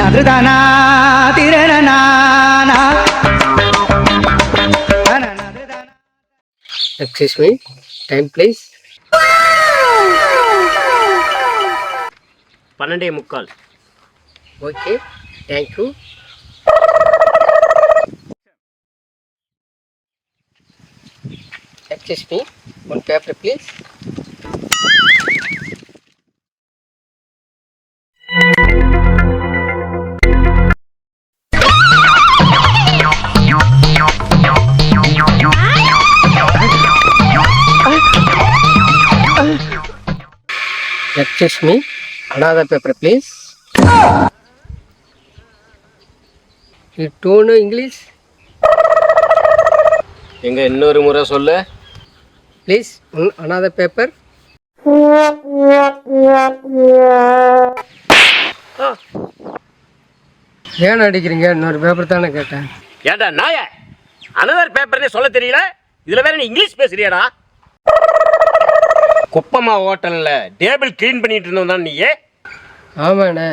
நதுதானா திரணனானா. Excuse me, time please. 12:45. Okay, thank you. Excuse me, one paper please. Excuse me, another paper please. You don't know English? எங்க இன்னொரு முறை சொல்லு. Please, another paper. ஏன் அடிக்கிறீங்க? இன்னொரு paper தானே கேட்டேன். ஏண்டா நாய, அனதர் பேப்பர்னே சொல்ல தெரியல, இதுல வேற நீ இங்கிலீஷ் பேசுறியாடா? குப்பமா ஹோட்டல்ல டேபிள் கிளீன் பண்ணிட்டு இருந்தோம் தான் நீயே. ஆமாண்ணே,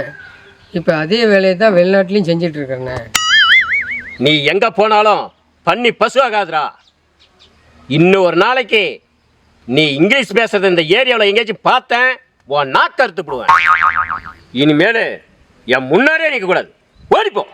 இப்போ அதே வேலையை தான் வெளிநாட்டிலையும் செஞ்சிட்டு இருக்கேண்ணே. நீ எங்க போனாலும் பண்ணி பசு ஆகாதுடா. இன்னும் ஒரு நாளைக்கு நீ இங்கிலீஷ் பேசுறது இந்த ஏரியாவில் எங்கேயாச்சும் பார்த்தேன், உன் நாக்கு அறுத்து போடுவேன். இனிமேல் என் முன்னாடியே நிற்க கூடாது, ஓடிப்போ.